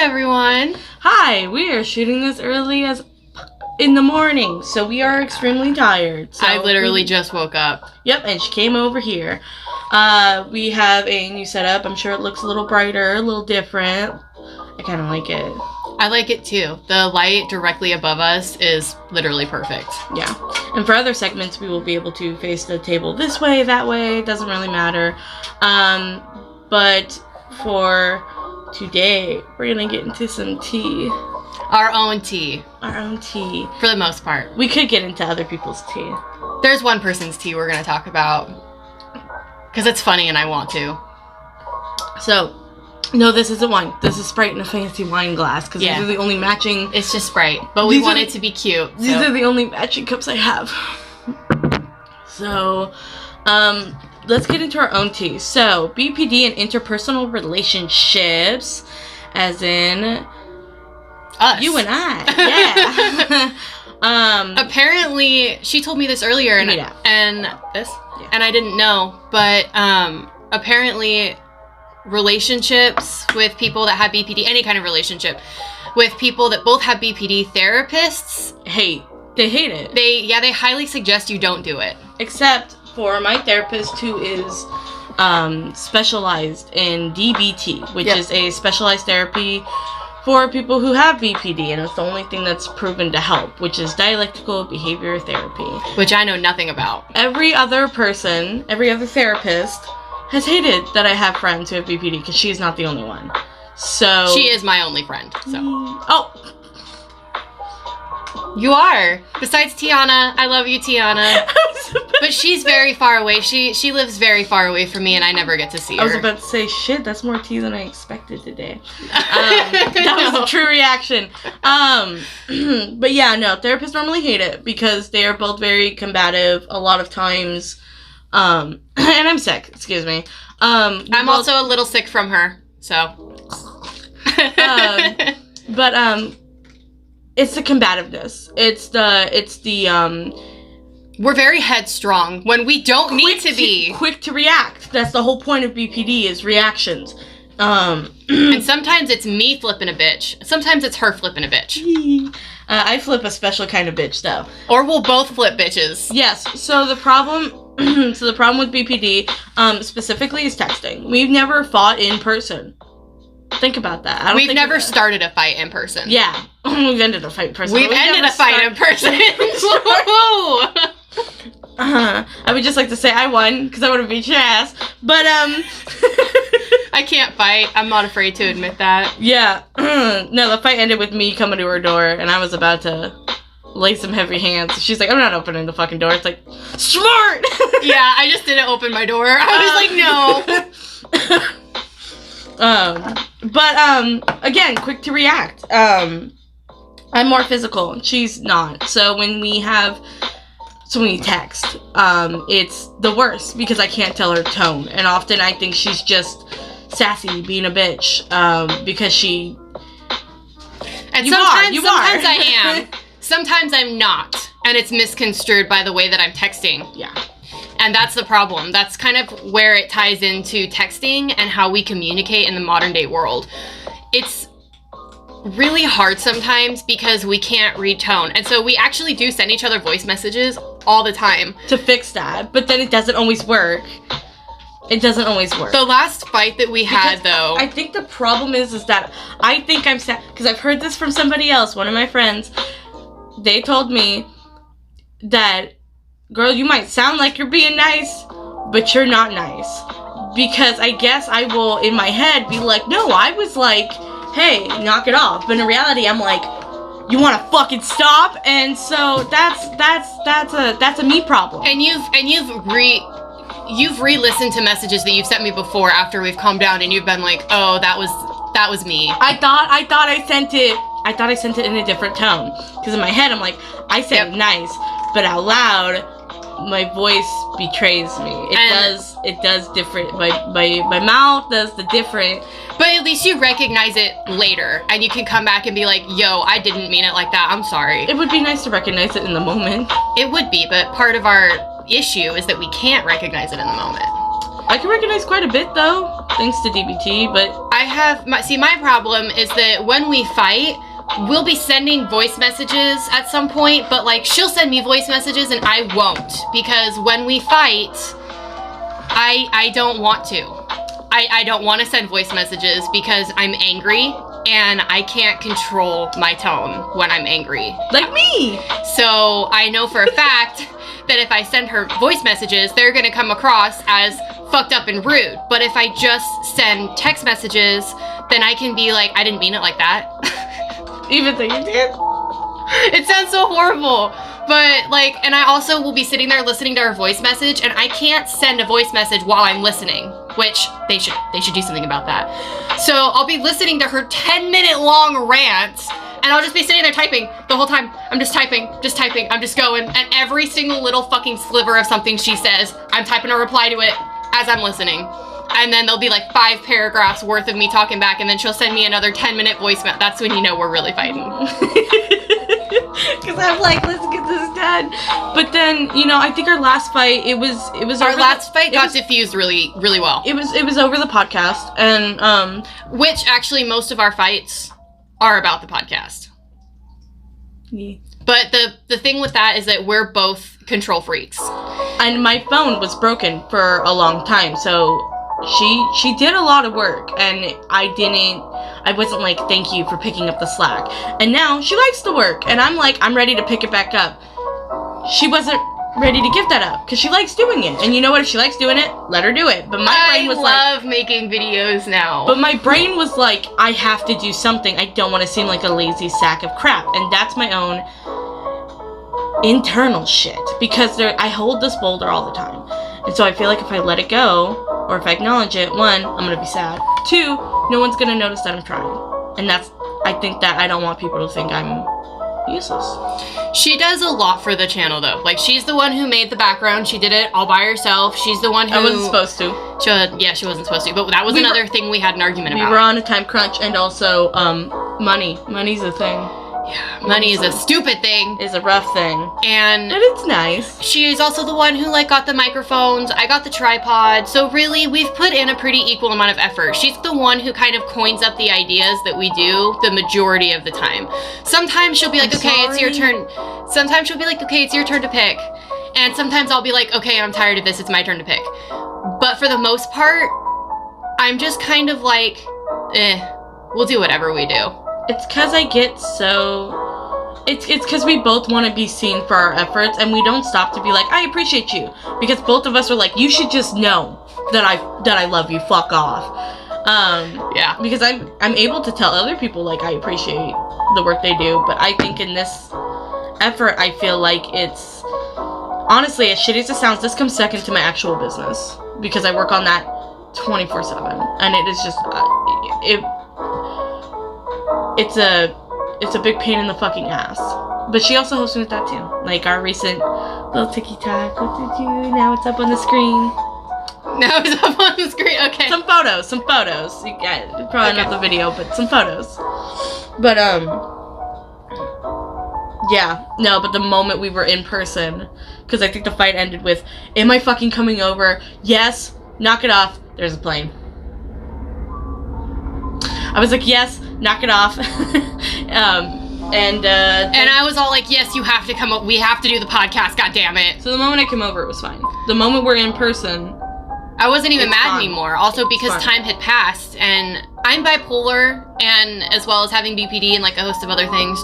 everyone. Hi, we are shooting this early as in the morning, so we are extremely tired. So I literally just woke up. Yep, and she came over here. We have a new setup. I'm sure it looks a little brighter, a little different. I kind of like it. I like it too. The light directly above us is literally perfect. Yeah. And for other segments, we will be able to face the table this way, that way. It doesn't really matter. But for today, we're going to get into some tea. Our own tea. Our own tea. For the most part. We could get into other people's tea. There's one person's tea we're going to talk about. Because it's funny and I want to. So, no, this isn't wine. This is Sprite in a fancy wine glass. Because these are the only matching... It's just Sprite. But we want it to be cute. These are the only matching cups I have. So, let's get into our own tea. So, BPD and interpersonal relationships. As in... Us. You and I. Yeah. Apparently, she told me this earlier. And this? Yeah. And I didn't know. But apparently... relationships with people that have BPD, any kind of relationship with people that both have BPD, therapists they hate it. They highly suggest you don't do it. Except for my therapist, who is specialized in DBT, which is a specialized therapy for people who have BPD, and it's the only thing that's proven to help, which is dialectical behavior therapy, which I know nothing about. Every other therapist has hated that I have friends who have BPD because she's not the only one. So she is my only friend. So you are. Besides Tiana, I love you, Tiana. But she's very far away. She lives very far away from me, and I never get to see her. I was about to say, shit, that's more tea than I expected today. That was a true reaction. But yeah, no, therapists normally hate it because they are both very combative a lot of times. And I'm sick, excuse me. I'm also a little sick from her, so. But it's the combativeness. It's the we're very headstrong when we don't need to be. Quick to react. That's the whole point of BPD is reactions. And sometimes it's me flipping a bitch. Sometimes it's her flipping a bitch. I flip a special kind of bitch, though. Or we'll both flip bitches. Yes, so the problem with BPD, specifically, is texting. We've never fought in person. Think about that. We've never started a fight in person. Yeah, we've ended a fight in person. We've ended a fight in person. I would just like to say I won, because I would have beat your ass. But, I can't fight. I'm not afraid to admit that. Yeah. No, the fight ended with me coming to her door, and I was about to lay some heavy hands. She's like, I'm not opening the fucking door. It's like, smart! Yeah, I just didn't open my door. I was like, no. Again, quick to react. I'm more physical. She's not. So when we text, it's the worst because I can't tell her tone. And often I think she's just sassy, being a bitch, because she... And sometimes I am. Sometimes I'm not. And it's misconstrued by the way that I'm texting. Yeah. And that's the problem. That's kind of where it ties into texting and how we communicate in the modern day world. It's really hard sometimes because we can't read tone. And so we actually do send each other voice messages all the time. To fix that. But then it doesn't always work. It doesn't always work. The last fight that we had, though... I think the problem is that I think I'm sad... Because I've heard this from somebody else, one of my friends. They told me that, girl, you might sound like you're being nice, but you're not nice. Because I guess I will, in my head, be like, no, I was like, hey, knock it off. But in reality, I'm like, you want to fucking stop? And so that's a me problem. And you've re-listened to messages that you've sent me before after we've calmed down, and you've been like, oh, that was me. I thought I sent it in a different tone. Because in my head, I'm like, I said nice, but out loud, my voice betrays me. It does different. My mouth does the different. But at least you recognize it later, and you can come back and be like, yo, I didn't mean it like that. I'm sorry. It would be nice to recognize it in the moment. It would be, but part of our issue is that we can't recognize it in the moment. I can recognize quite a bit, though, thanks to DBT, but... My problem is that when we fight, we'll be sending voice messages at some point, but, like, she'll send me voice messages and I won't, because when we fight, I don't want to. I don't want to send voice messages because I'm angry and I can't control my tone when I'm angry. Like me! So I know for a fact that if I send her voice messages, they're gonna come across as fucked up and rude. But if I just send text messages, then I can be like, I didn't mean it like that. Even though you did? It sounds so horrible. But, like, and I also will be sitting there listening to her voice message, and I can't send a voice message while I'm listening, which they should do something about that. So I'll be listening to her 10-minute long rant, and I'll just be sitting there typing the whole time. I'm just typing, I'm just going, and every single little fucking sliver of something she says, I'm typing a reply to it as I'm listening. And then there'll be like 5 paragraphs worth of me talking back, and then she'll send me another 10-minute voicemail. That's when you know we're really fighting. Because I'm like, let's get this done. But then, you know, I think our last fight, it was our last fight got diffused really, really well. It was over the podcast, and which actually most of our fights are about the podcast. Yeah. But the thing with that is that we're both control freaks. And my phone was broken for a long time, so she did a lot of work, and I wasn't like, thank you for picking up the slack. And now she likes the work, and I'm like, I'm ready to pick it back up. She wasn't ready to give that up because she likes doing it. And you know what? If she likes doing it, let her do it. But my brain was like, I love making videos now. But my brain was like, I have to do something. I don't want to seem like a lazy sack of crap. And that's my own internal shit, because I hold this boulder all the time. And so I feel like if I let it go, or if I acknowledge it, 1, I'm gonna be sad. 2, no one's gonna notice that I'm trying. And I think that I don't want people to think I'm useless. She does a lot for the channel, though. Like, she's the one who made the background. She did it all by herself. She's the one who... I wasn't supposed to. She wasn't supposed to. But that was another thing we had an argument about. We were on a time crunch, and also, money. Money's a thing. Yeah, money is a stupid thing. It's a rough thing. But it's nice. She's also the one who, like, got the microphones. I got the tripod. So really, we've put in a pretty equal amount of effort. She's the one who kind of coins up the ideas that we do the majority of the time. Sometimes she'll be like, it's your turn. Sometimes she'll be like, okay, it's your turn to pick. And sometimes I'll be like, okay, I'm tired of this. It's my turn to pick. But for the most part, I'm just kind of like, we'll do whatever we do. It's because I get so... It's because we both want to be seen for our efforts, and we don't stop to be like, I appreciate you. Because both of us are like, you should just know that I love you, fuck off. Yeah. Because I'm able to tell other people, like, I appreciate the work they do, but I think in this effort, I feel like it's... Honestly, as shitty as it sounds, this comes second to my actual business. Because I work on that 24/7. And it is just... It's a big pain in the fucking ass. But she also helps me with that too. Like our recent little TikTok. What did you? Now it's up on the screen. Now it's up on the screen. Okay. Some photos. You got probably not the video, but some photos. But yeah, no. But the moment we were in person, because I think the fight ended with, "Am I fucking coming over? Yes. Knock it off. There's a plane." I was like, yes, knock it off. And I was all like, yes, you have to come up. We have to do the podcast. God damn it. So the moment I came over, it was fine. The moment we're in person, I wasn't even mad anymore. Also because time had passed, and I'm bipolar, and as well as having BPD and like a host of other things.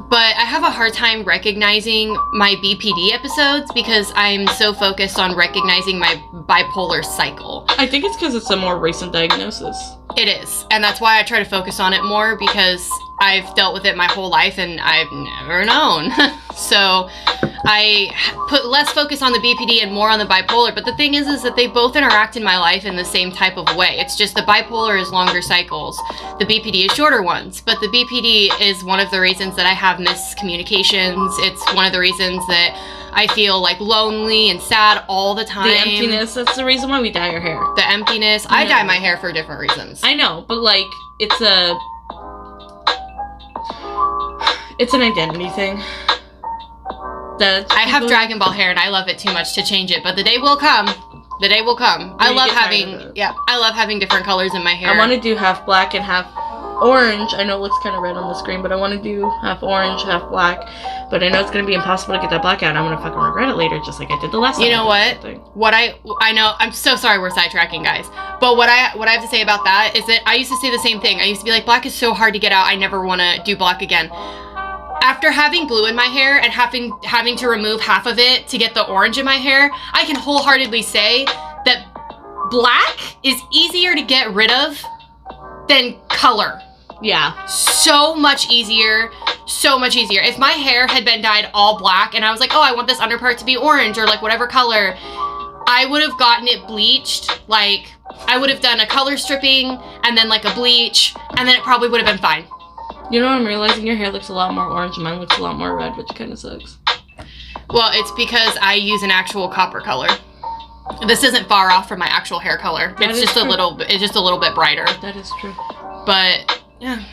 But I have a hard time recognizing my BPD episodes because I'm so focused on recognizing my bipolar cycle. I think it's because it's a more recent diagnosis. It is. And that's why I try to focus on it more, because I've dealt with it my whole life and I've never known. So I put less focus on the BPD and more on the bipolar. But the thing is that they both interact in my life in the same type of way. It's just the bipolar is longer cycles. The BPD is shorter ones. But the BPD is one of the reasons that I have miscommunications. It's one of the reasons that I feel like lonely and sad all the time. The emptiness, that's the reason why we dye our hair. The emptiness. I dye my hair for different reasons. I know, but like, it's an identity thing. I have Dragon Ball hair and I love it too much to change it, but the day will come. The day will come. I you love get tired having, of it. yeah, I love having different colors in my hair. I want to do half black and half orange. I know it looks kind of red on the screen, but I want to do half orange, half black. But I know it's going to be impossible to get that black out. I'm going to fucking regret it later, just like I did the last time. You know what? What I know, I'm so sorry we're sidetracking, guys. But what I have to say about that is that I used to say the same thing. I used to be like, black is so hard to get out. I never want to do black again. After having blue in my hair and having to remove half of it to get the orange in my hair, I can wholeheartedly say that black is easier to get rid of than color. Yeah. So much easier. So much easier. If my hair had been dyed all black and I was like, oh, I want this underpart to be orange or like whatever color, I would have gotten it bleached. Like, I would have done a color stripping and then like a bleach, and then it probably would have been fine. You know what I'm realizing? Your hair looks a lot more orange and mine looks a lot more red, which kind of sucks. Well, it's because I use an actual copper color. This isn't far off from my actual hair color. That It's is just true. it's just a little bit brighter. That is true. But yeah.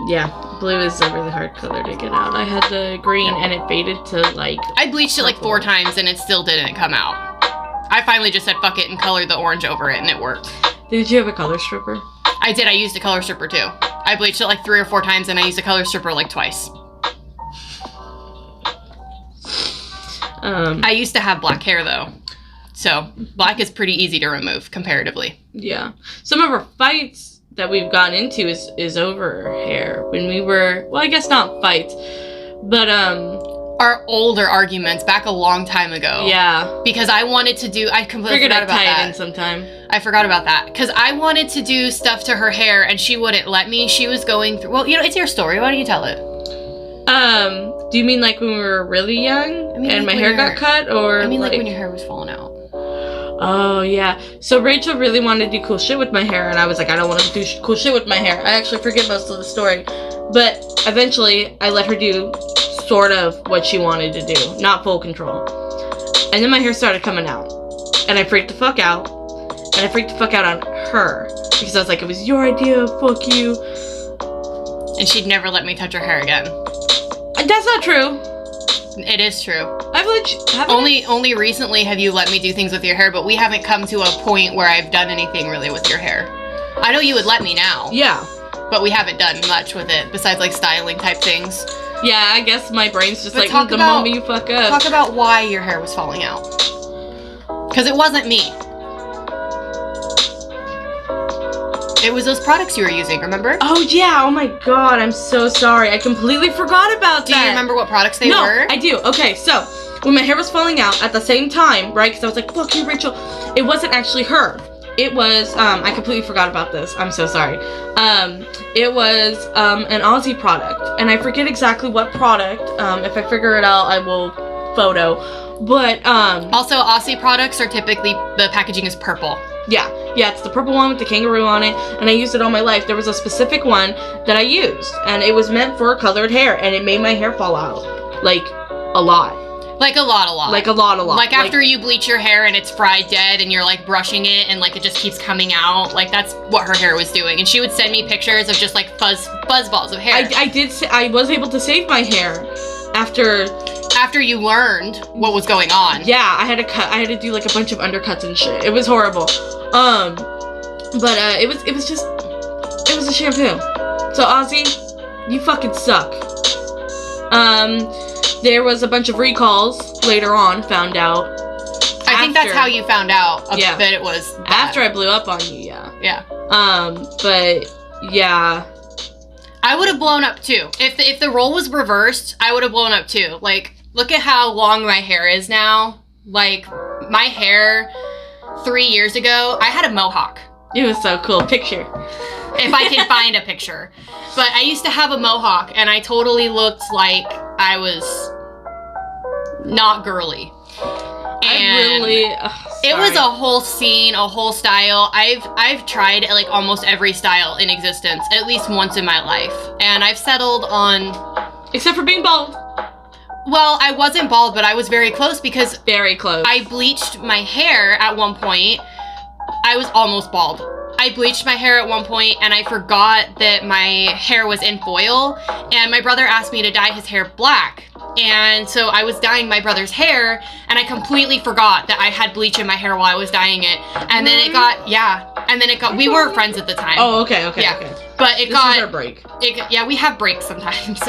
Yeah. Blue is a really hard color to get out. I had the green and it faded to like... I bleached it like 4 times and it still didn't come out. I finally just said fuck it and colored the orange over it and it worked. Did you have a color stripper? I did. I used a color stripper too. I bleached it like 3 or 4 times and I used a color stripper like twice. I used to have black hair though. So black is pretty easy to remove comparatively. Yeah. Some of our fights that we've gotten into is over hair. When we were, well, I guess not fights, but Our older arguments back a long time ago. yeah. Because I wanted to do, I completely Figured forgot I'd about tie it that. in sometime. I forgot about that. Because I wanted to do stuff to her hair and she wouldn't let me. She was going through, well, you know, it's your story. Why don't you tell it? Do you mean like when we were really young I mean, and like my when hair got cut, or I mean, like when your hair was falling out. Oh yeah. So Rachel really wanted to do cool shit with my hair, and I was like, I don't want to do cool shit with my hair. I actually forget most of the story, but eventually I let her do sort of what she wanted to do, not full control. And then my hair started coming out, and I freaked the fuck out, and I freaked the fuck out on her because I was like, it was your idea, fuck you. And she'd never let me touch her hair again. That's not true. It is true. Haven't Only recently have you let me do things with your hair, but we haven't come to a point where I've done anything really with your hair. I know you would let me now. Yeah. But we haven't done much with it besides like styling type things. Yeah, I guess my brain's just But like, talk the about- moment you fuck up. Talk about why your hair was falling out. Because it wasn't me. It was those products you were using, remember? Oh yeah, oh my god, I'm so sorry. I completely forgot about Do that. you remember what products they no, were? I do. Okay, so when my hair was falling out at the same time, right? Because I was like, fuck you, Rachel. It wasn't actually her. It was, I completely forgot about this. I'm so sorry. It was an Aussie product. And I forget exactly what product. If I figure it out, I will photo. But, Also, Aussie products are typically, the packaging is purple. yeah, it's the purple one with the kangaroo on it, and I used it all my life. There was a specific one that I used, and it was meant for colored hair, and it made my hair fall out. Like, a lot. Like a lot. Like a lot. Like after you bleach your hair and it's fried dead and you're like brushing it and like it just keeps coming out. Like that's what her hair was doing. And she would send me pictures of just like buzz balls of hair. I was able to save my hair After you learned what was going on. Yeah, I had to do like a bunch of undercuts and shit. It was horrible. But it was a shampoo. So Ozzy, you fucking suck. There was a bunch of recalls later on, found out. I think that's how you found out Yeah. that it was bad. After I blew up on you, yeah. Yeah. But yeah. I would have blown up too. If the role was reversed, I would have blown up too. Like, look at how long my hair is now. Like, my hair 3 years ago, I had a mohawk. It was so cool. Picture. If I can find a picture. But I used to have a mohawk, and I totally looked like I was not girly. And it was a whole scene, a whole style. I've tried like almost every style in existence at least once in my life, and I've settled on, except for being bald. well, I wasn't bald, but I was very close because Very close. I bleached my hair at one point. I was almost bald. I bleached my hair at one point and I forgot that my hair was in foil, and my brother asked me to dye his hair black. And so I was dyeing my brother's hair, and I completely forgot that I had bleach in my hair while I was dyeing it. And then we weren't friends at the time. Oh, okay. But This is our break. We have breaks sometimes.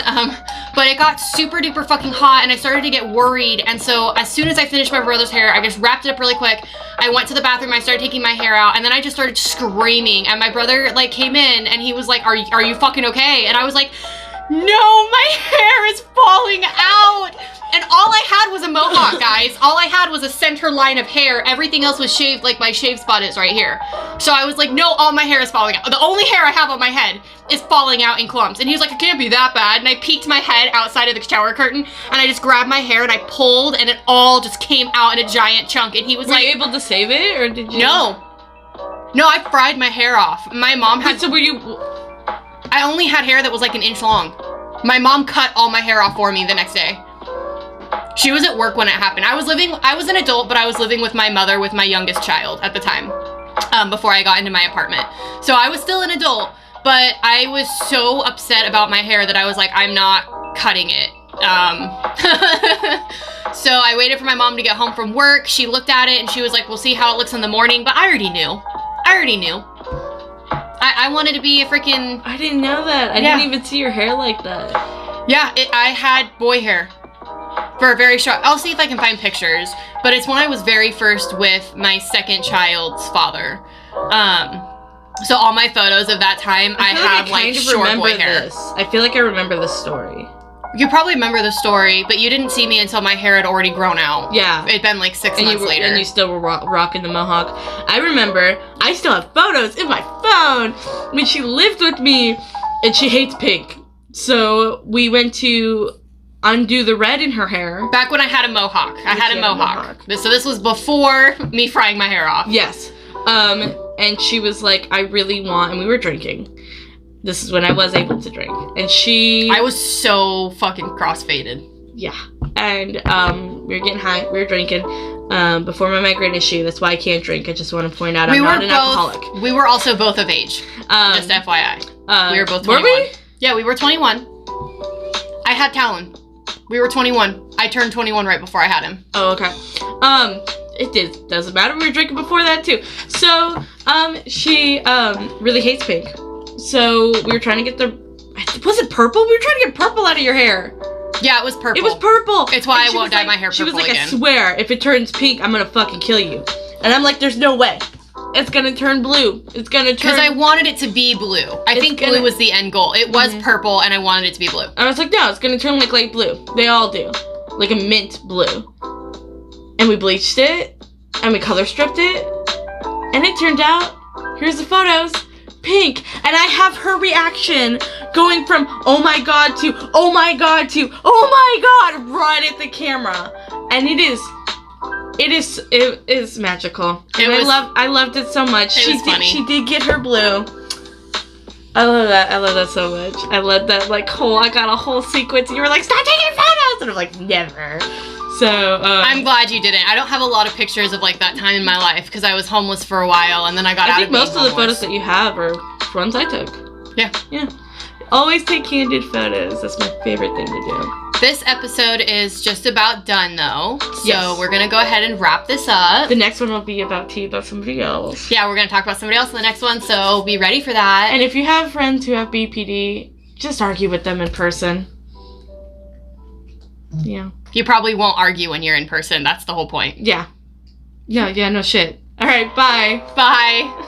But it got super duper fucking hot, and I started to get worried. And so as soon as I finished my brother's hair, I just wrapped it up really quick. I went to the bathroom, I started taking my hair out, and then I just started screaming. And my brother like came in, and he was like, are you fucking okay? And I was like, no, my hair is falling out. And all I had was a mohawk, guys. All I had was a center line of hair. Everything else was shaved like my shave spot is right here. So I was like, no, all my hair is falling out. The only hair I have on my head is falling out in clumps. And he was like, it can't be that bad. And I peeked my head outside of the shower curtain, and I just grabbed my hair and I pulled, and it all just came out in a giant chunk. And he was Were like, you able to save it, or did you? No, I fried my hair off. My mom had. Wait, so were you? I only had hair that was like an inch long. My mom cut all my hair off for me the next day. She was at work when it happened. I was an adult, but I was living with my mother with my youngest child at the time, before I got into my apartment. So I was still an adult, but I was so upset about my hair that I was like, I'm not cutting it. So I waited for my mom to get home from work. She looked at it and she was like, we'll see how it looks in the morning. But I already knew. I wanted to be a freaking... I didn't know that. I didn't even see your hair like that. Yeah, I had boy hair for a very short... I'll see if I can find pictures. But it's when I was very first with my second child's father. So all my photos of that time, I have like short boy hair. I feel like I remember this story. You probably remember the story, but you didn't see me until my hair had already grown out. Yeah. It'd been like 6 months later. And you still were rocking the mohawk. I remember, I still have photos in my phone when she lived with me, and she hates pink. So we went to undo the red in her hair. Back when I had a mohawk. I had a mohawk. So this was before me frying my hair off. Yes. And she was like, I really want, and we were drinking. This is when I was able to drink. And I was so fucking crossfaded. Yeah. And we were getting high. We were drinking before my migraine issue. That's why I can't drink. I just want to point out I'm not an alcoholic. We were also both of age. Just FYI. We were both 21. Were we? Yeah, we were 21. I had Talon. We were 21. I turned 21 right before I had him. Oh, okay. It doesn't matter. We were drinking before that too. So, she really hates pink. So we were trying to get was it purple? We were trying to get purple out of your hair. Yeah, it was purple. It was purple. It's why I won't dye my hair purple again. She was like, I swear, if it turns pink, I'm gonna fucking kill you. And I'm like, there's no way. It's gonna turn blue. It's gonna turn... Because I wanted it to be blue. I think blue was the end goal. It was purple, and I wanted it to be blue. I was like, no, it's gonna turn like light blue. They all do. Like a mint blue. And we bleached it, and we color stripped it, and it turned out, here's the photos, pink. And I have her reaction going from oh my god to oh my god to oh my god right at the camera. And it is magical. I loved it so much. She did get her blue. I love that so much. I love that I got a whole sequence and you were like, stop taking photos, and I'm like, never. So I'm glad you didn't. I don't have a lot of pictures of like that time in my life because I was homeless for a while and then I got out of being homeless. I think most of the photos that you have are ones I took. Yeah. Always take candid photos. That's my favorite thing to do. This episode is just about done though. So we're gonna go ahead and wrap this up. The next one will be about somebody else. Yeah, we're gonna talk about somebody else in the next one, so be ready for that. And if you have friends who have BPD, just argue with them in person. Yeah. You probably won't argue when you're in person. That's the whole point. Yeah. Yeah, no shit. All right, bye. Bye.